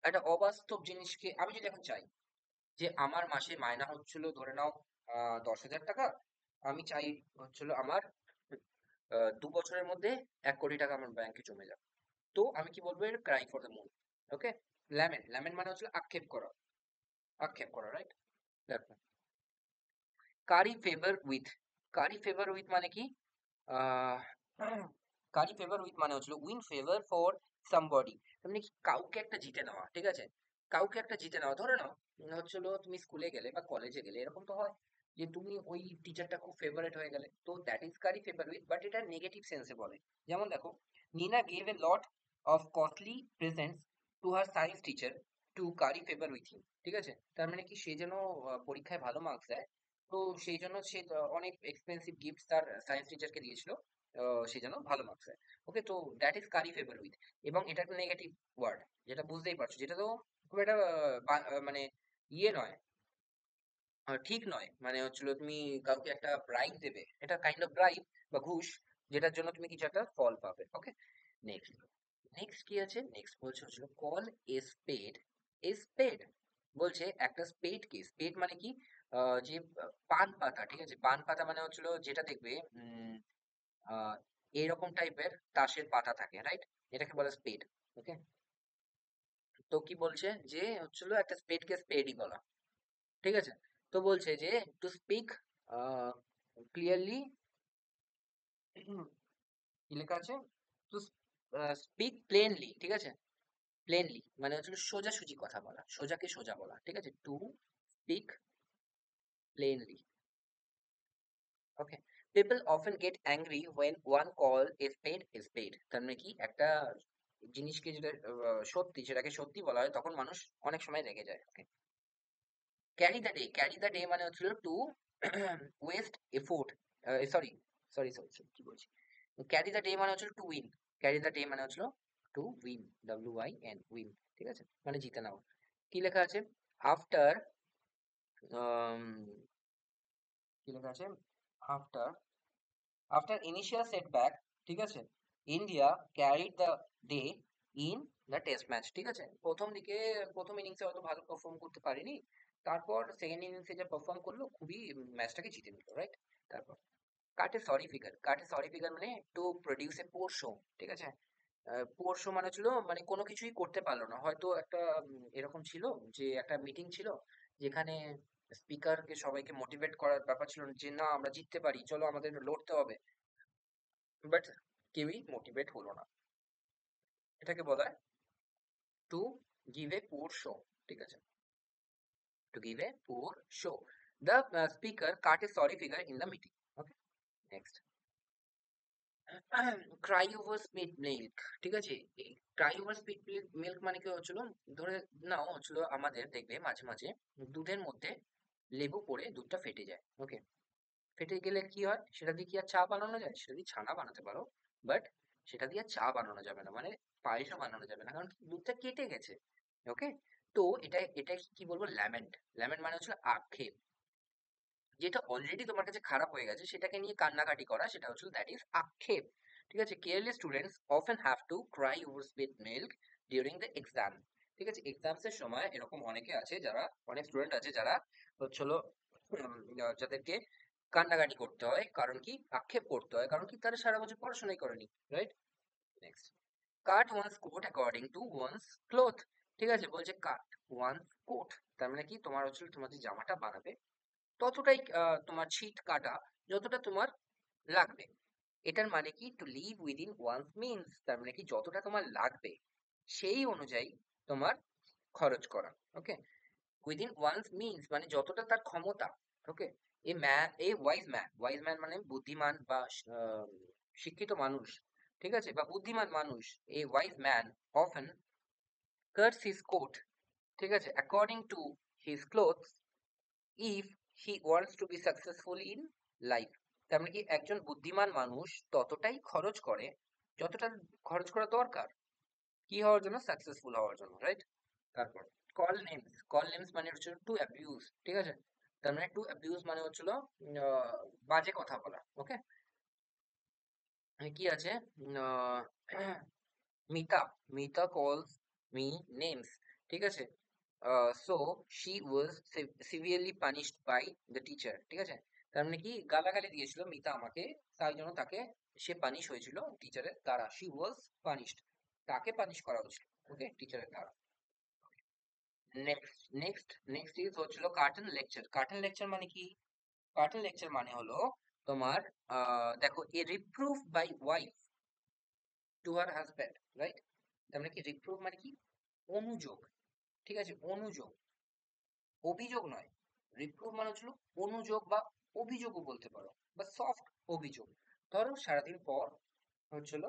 একটা অবাস্তব জিনিসকে, আমি যদি এখন চাই যে আমার মাসে মায়না হচ্ছিল ধরে নাও 10,000 টাকা, আমি চাই হচ্ছিল আমার 2 বছরের মধ্যে 1 কোটি টাকা আমার ব্যাংকে জমে যাবে, তো আমি কি বলবো, এটা crying for the moon. Okay, lament মানে হচ্ছিল আক্ষেপ করা, আক্ষেপ করা, রাইট। দেখো, curry favour with, curry favour with মানে কি, আহ কারি ফেভার উইথ মানে হচ্ছিল উইন ফেভার ফর সামবডি, মানে কি কাউকে একটা জিতে নেওয়া। ঠিক আছে, কাউকে একটা জিতে নেওয়া, ধরে নাও হচ্ছিল তুমি স্কুলে গেলে বা কলেজে গেলে, এরকম তো হয় যে তুমি ওই টিচারটা খুব ফেভারিট হয়ে গেলে, তো that is curry favour with, but এটা নেগেটিভ সেন্সে বলে। যেমন দেখো, Nina gave a lot of costly presents to her science teacher to curry favour with him. ঠিক আছে, তার মানে কি সে যেন পরীক্ষায় ভালো মার্কস দেয়, তো সেই জন্য সে অনেক এক্সপেন্সিভ গিফট তার সায়েন্স টিচারকে দিয়েছিল, সে যেন ভালো মার্কস হয়। ওকে, তো that is curry favour with, এবং এটা একটা নেগেটিভ ওয়ার্ড, যেটা বুঝতেই পারছো, যেটা তো খুব একটা মানে ইয়ে নয়, ঠিক নয়, মানে হচ্ছিল তুমি কাউকে একটা ব্রাইব দেবে, এটা কাইন্ড অফ ব্রাইব বা ঘুষ, যেটার জন্য তুমি কিছু একটা ফল পাবে। ওকে, নেক্সট, নেক্সট কি আছে, নেক্সট বলছে হচ্ছিল কল এ স্পেড এ স্পেড। বলছে একটা স্পেড কি, স্পেড মানে কি যে পান পাতা। ঠিক আছে, পান পাতা মানে হচ্ছিল যেটা দেখবে আহ এইরকম টাইপের তাসের পাতা থাকে, রাইট? এটাকে বলে স্পেড। ওকে, তো কি বলছে যে হচ্ছিল একটা স্পেডকে স্পেডই বলা, ঠিক আছে? তো বলছে যে টু স্পিক ক্লিয়ারলি, কি লেখা আছে, টু স্পিক প্লেনলি, ঠিক আছে? প্লেনলি মানে হচ্ছিল সোজাসুজি কথা বলা, সোজাকে সোজা বলা, ঠিক আছে? To speak plainly. Okay, people often get angry when one call a spade a spade. তার মানে কি, একটা জিনিসকে যেটা সত্যি সেটাকে সত্যি বলা হয় তখন মানুষ অনেক সময় রেগে যায়। Okay, carry the day, carry the day মানে হচ্ছিল to waste effort, sorry sorry sorry কি বলছি, ক্যারি দ্য ডে মানে হচ্ছিল to win, carry the day মানে হচ্ছিল টু উইন, WIN, উইন, ঠিক আছে? মানে জিতে নাও। কি লেখা আছে, আফটার, কি লেখা আছে, আফটার আফটার ইনিশিয়াল সেটব্যাক, ঠিক আছে, India carried the day in the test match, ঠিক আছে? প্রথম দিকে প্রথম ইনিংসে হয়তো ভালো পারফর্ম করতে পারেনি, তারপর সেকেন্ড ইনিংসে যা পারফর্ম করলো খুবই ম্যাচটাকে জিতে নিল, রাইট? তারপর কাটে সরি ফিগার, কাটে সরি ফিগার মানে to produce A poor show, ঠিক আছে? পোর শো মানে ছিল মানে কোনো কিছুই করতে পারলো না, হয়তো একটা এরকম ছিল যে একটা মিটিং ছিল যেখানে স্পিকারকে সবাইকে মোটিভেট করার ব্যাপার ছিল যে না আমরা জিততে পারি, চলো আমাদের লড়তে হবে, বাট কেউই মোটিভেট হলো না। এটাকে বলা হয় টু গিভ এ পুর শো, ঠিক আছে? টু গিভ এ পুর show, the speaker cut A sorry figure in the meeting. Okay, next, Cry over speed milk, ঠিক আছে? ক্রাই ওভার স্পিড মিল্ক মানে কি হচ্ছিল, ধরে নাও হচ্ছিল আমাদের দেখবে মাঝে মাঝে দুধের মধ্যে লেবু পড়ে দুধটা ফেটে যায়। ওকে, ফেটে গেলে কি হয়, সেটা দিয়ে কি আর চা বানানো যায়? সেটা দিয়ে ছানা বানাতে পারো, বাট সেটা দিয়ে চা বানানো যাবে না, মানে পায়েসও বানানো যাবে না, কারণ কি? দুধটা কেটে গেছে। ওকে, তো এটা কি বলবো, ল্যামেন্ট, ল্যামেন্ট মানে হচ্ছে আক্ষেপ, যেটা অলরেডি তোমার কাছে খারাপ হয়ে গেছে সেটাকে নিয়ে কান্নাকাটি করা, সেটা হচ্ছে দ্যাট ইজ আক্ষেপ, ঠিক আছে? Careless students often have to cry over spelled milk during the exam, ঠিক আছে? এক্সামস এর সময় এরকম অনেকে আছে যারা, অনেক স্টুডেন্ট আছে যারা হচ্ছিল যাদেরকে কান্নাকাটি করতে হয়, কারণ কি? আক্ষেপ করতে হয়, কারণ কি? তারা সারা বছর পড়াশোনাই করেনি, right? Next, cut one's coat according to one's cloth, ঠিক আছে? বলছে কাট ওয়ান্স কোট, তার মানে কি, তোমার হচ্ছে তোমার যে জামাটা বানাবে ততটাই তোমার ছিট কাটা যতটা তোমার লাগবে। এটার মানে কি, to live within one's means, তার মানে কি যতটা তোমার লাগবে সেই অনুযায়ী তোমার খরচ করা। ওকে, উইদিন ওয়ান্স মিনস মানে যতটা তার ক্ষমতা। ওকে, এ ওয়াইজ ম্যান মানে বুদ্ধিমান বা শিক্ষিত মানুষ, ঠিক আছে, বা বুদ্ধিমান মানুষ। A wise man often cuts his coat, ঠিক আছে, according to his clothes if he wants to be successful in life. তার মানে কি, একজন বুদ্ধিমান মানুষ ততটাই খরচ করে যতটা খরচ করা দরকার কি হওয়ার জন্য, সাকসেসফুল হওয়ার জন্য, রাইট? তারপর কল নেমস মানে হচ্ছে টু অ্যাবিউজ, ঠিক আছে? তার মানে টু অ্যাবিউজ মানে হচ্ছিল বাজে কথা বলা। ওকে, কি আছে, আহ, মিতা, মিতা কলস মি নেমস, ঠিক আছে? So she was severely punished by the teacher, ঠিক আছে? তার মানে কি, গালাগালি দিয়েছিল মিতা আমাকে, তাই জন্য তাকে, সে পানিশ হয়েছিল টিচারের দ্বারা, শি ওয়াজ পানিশড, তাকে পানিশ করা হয়েছিল, ওকে, টিচারের দ্বারা। নেক্সট ইজ হচ্ছিল কার্টন লেকচার। কার্টন লেকচার মানে কি? কার্টন লেকচার মানে হলো তোমার, দেখো, a reproof by wife to her husband, right? তার মানে কি, রিপ্রুভ মানে কি, অনুযোগ, ঠিক আছে? অনুযোগ, অভিযোগ নয়। রিপ্রুভ মানে হচ্ছিল অনুযোগ বা অভিযোগও বলতে পারো, বা সফট অভিযোগ। ধরো সারাদিন পর হচ্ছিল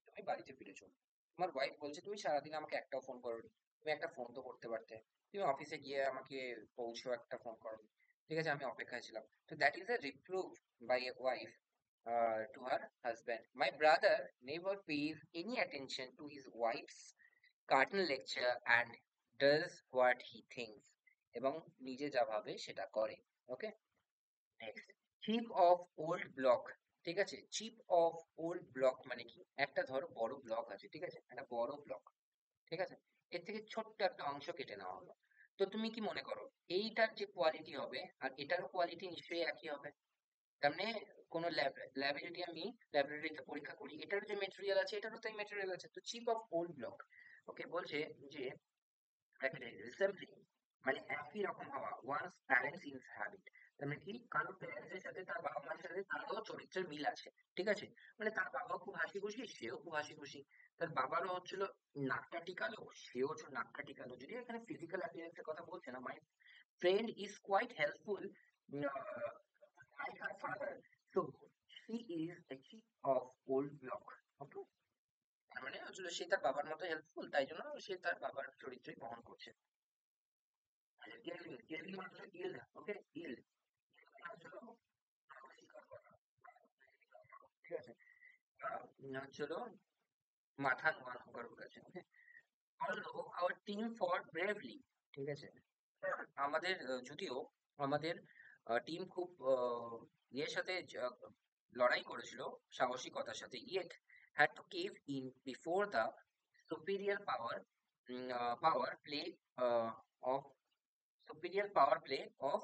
তুমি বাড়িতে ফিরেছো, তোমার ওয়াইফ বলছে তুমি সারাদিন আমাকে একটাও ফোন করোনি, তুমি একটা ফোন তো করতে পারতে, তুমি অফিসে গিয়ে আমাকে পৌঁছো, একটা ফোন করোনি, ঠিক আছে? আমি অপেক্ষায় ছিলাম। তো that is a reproof by a wife to her husband. My brother never pays any attention to his wife's cartoon lecture and does what he thinks. এবং নিজে যা ভাবে সেটা করে। Okay, next, chip of old block, ঠিক আছে? Chip of old block মানে কি, একটা ধরো বড় ব্লক আছে, ঠিক আছে, একটা বড় ব্লক, ঠিক আছে, এর থেকে ছোট্ট একটা অংশ কেটে নেওয়া হলো, তো তুমি কি মনে করো এইটার যে কোয়ালিটি হবে আর এটারও কোয়ালিটি নিশ্চয়ই একই হবে? তার মানে কোনো ল্যাবে যদি আমি ল্যাবরেটরিতে পরীক্ষা করি, এটার যে মেটেরিয়াল আছে এটারও তো মেটেরিয়াল আছে, তো চিপ অফ ওল্ড ব্লক। ওকে, বলছে যে রিসেম্বলিং মানে একই রকম হওয়া ওয়ান্স প্যারেন্টস ইন হ্যাবিট, তার মানে কি কারো প্যারেন্টসের সাথে তার বাবা মায়ের সাথে তারও চরিত্রের মিল আছে, ঠিক আছে। মানে তার বাবাও খুব হাসি খুশি, সেও খুব হাসি খুশি, তার বাবারও হচ্ছিল নাককাটি কালো, সেও হচ্ছে নাককাটি কালো, যদিও এখানে ফিজিক্যাল অ্যাপিয়ারেন্সের কথা বলছে না। My friend is quite helpful like her father, so she is a chief of old block. ওকে, তার মানে আসলে সে তার বাবার মতো হেল্পফুল, তাই জন্য সে তার বাবার চরিত্রই বহন করছে। কেলভিন, কেলভিন মানে হচ্ছে ইল্ড, ওকে, ইল্ড ঠিক আছে। হচ্ছিল মাথা নোয়ানো গর্ব কাছে, ওকে। Although our team fought bravely, ঠিক আছে। আমাদের যদিও আমাদের টিম খুব ইয়ের সাথে লড়াই করেছিল, সাহসিকতার সাথে, yet had to cave in before the superior power play of superior power play of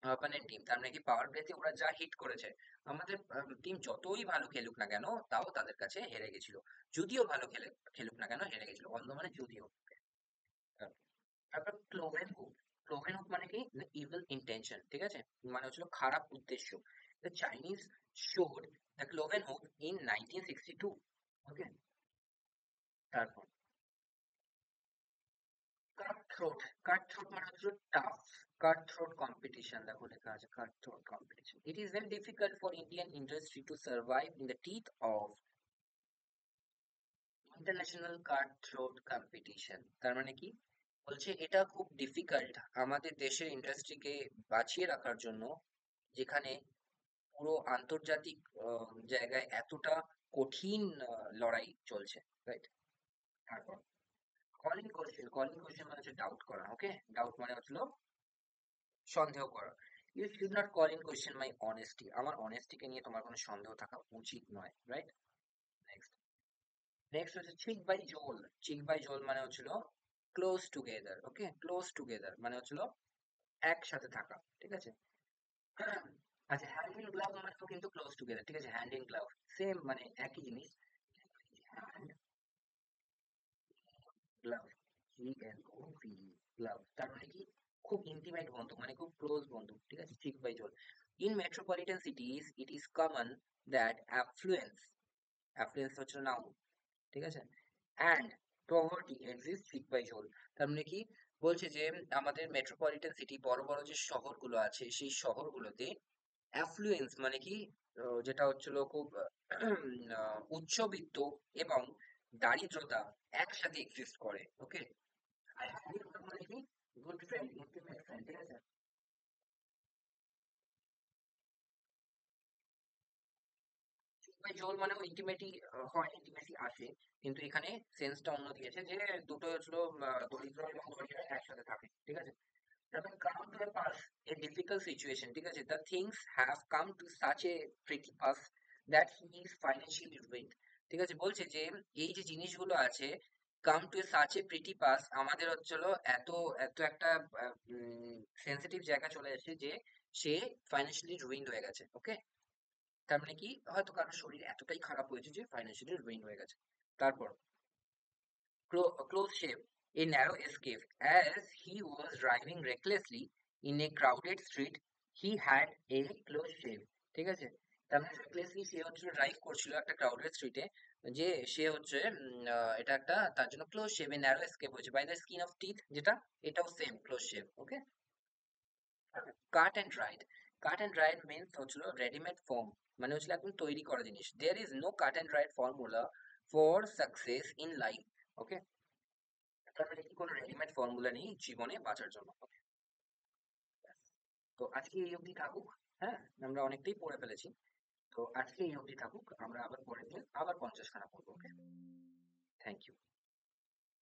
opponent team. তার মানে কি পাওয়ার প্লেতে ওরা যা হিট করেছে, আমাদের টিম যতই ভালো খেলুক না কেন তাও তাদের কাছে হেরে গেছিল। যদিও ভালো খেলুক না কেন হেরে গেছিল, অন্য মানে যদিও। আহ, তারপর ক্লোভেন হুক, ক্লোভেন হুক মানে কি ইভিল ইন্টেনশন, ঠিক আছে, মানে হচ্ছিল খারাপ উদ্দেশ্য। The Chinese showed the cloven hoof in 1962, okay. তারপর কাট থ্রোট, কাট থ্রোট মানে হচ্ছে টাফ, কাট থ্রোট কম্পিটিশন, দেখো লেখা আছে cut throat competition. It is very difficult for Indian industry to survive in the teeth of international cut throat competition. তার মানে কি বলছে, এটা খুব ডিফিকাল্ট আমাদের দেশের ইন্ডাস্ট্রিকে বাঁচিয়ে রাখার জন্য, যেখানে পুরো আন্তর্জাতিক জায়গায় এতটা কঠিন লড়াই চলছে, রাইট। তারপর কলিং কোশ্চেন, কলিং কোশ্চেন মানে হচ্ছে ডাউট করা, ওকে। ডাউট মানে হচ্ছিল সন্দেহ করা। You should not call in question my honesty, আমার অনেস্টিকে নিয়ে তোমার কোনো সন্দেহ থাকা উচিত নয়, রাইট। নেক্সট, নেক্সট হচ্ছে চিক বাই জোল। চিক বাই জোল মানে হচ্ছিল ক্লোজ টুগেদার, ওকে। ক্লোজ টুগেদার মানে হচ্ছিল একসাথে থাকা, ঠিক আছে। আচ্ছা, হ্যান্ড ইন গ্লাভ মানে তো কিন্তু ক্লোজ টুগেদার, ঠিক আছে, হ্যান্ড ইন গ্লাভ সেম মানে একই জিনিস। হ্যান্ড গ্লাভ, GLOVE, গ্লাভ, তার মানে কি খুব ইন্টিমেট বন্ধু, মানে খুব ক্লোজ বন্ধু, ঠিক আছে, cheek by jowl. In metropolitan cities it is common that affluence, affluence হচ্ছে নাউন, ঠিক আছে, and poverty exist cheek by jowl. তার মানে কি বলছে যে আমাদের মেট্রোপলিটন সিটি, বড় বড় যে শহরগুলো আছে সেই শহরগুলোতে অ্যাফ্লুয়েন্স মানে কি যেটা হচ্ছিল খুব উচ্চবিত্ত এবং দারিদ্রতা একসাথে এক্সিস্ট করে, ওকে। আর দারিদ্রতা মানে কি গুড ফ্রেন্ড, ইন্টিমেট ফ্রেন্ড, ঠিক আছে। ভাই জোল মানে ইন্টিমেটি হয়, ইন্টিমেসি আসে, কিন্তু এখানে সেন্সটা অন্য দিয়েছে যে দুটো হলো দরিদ্র এবং ধনী একসাথে থাকে, ঠিক আছে। তারপর come to a pass a difficult situation, ঠিক আছে, the things have come to such a tricky pass that he is financially ruined, ঠিক আছে। বলছে যে এই যে জিনিসগুলো আছে, come to a such a pretty pass, আমাদের হচ্ছিল এত এত একটা সেন্সিটিভ জায়গা চলে আসে যে সে ফাইন্যান্সিয়ালি রুইন্ড হয়ে গেছে, ওকে। তার মানে কি হয়তো কারোর শরীর এতটাই খারাপ হয়েছে যে ফাইন্যান্সিয়ালি রুইন হয়ে গেছে। তারপর close shave, a narrow escape as he was driving recklessly in a crowded street, he had a close shave, ঠিক আছে। তার মানে recklessly সে হচ্ছে ড্রাইভ করছিল একটা ক্রাউডেড স্ট্রিটে, যে সে হচ্ছে এটা একটা তার জন্য close shave, a narrow escape হয়েছে by the skin of teeth, যেটা এটাও same close shave, okay. Cut and dried, cut and dried means হচ্ছিল রেডিমেড ফর্ম, মানে হচ্ছিল একদম তৈরি করা জিনিস। There is no cut and dried formula for success in life, okay. তার মানে কি কোনো রেডিমেড ফর্মুলা নেই জীবনে বাঁচার জন্য, okay? তো আজকে এই অবধি থাকুক। হ্যাঁ, আমরা অনেকটাই পড়ে ফেলেছি। তো আজকে এই অবধি থাকুক, আমরা আবার পরের দিন আবার 50 খানা পড়বো, ওকে। Thank you.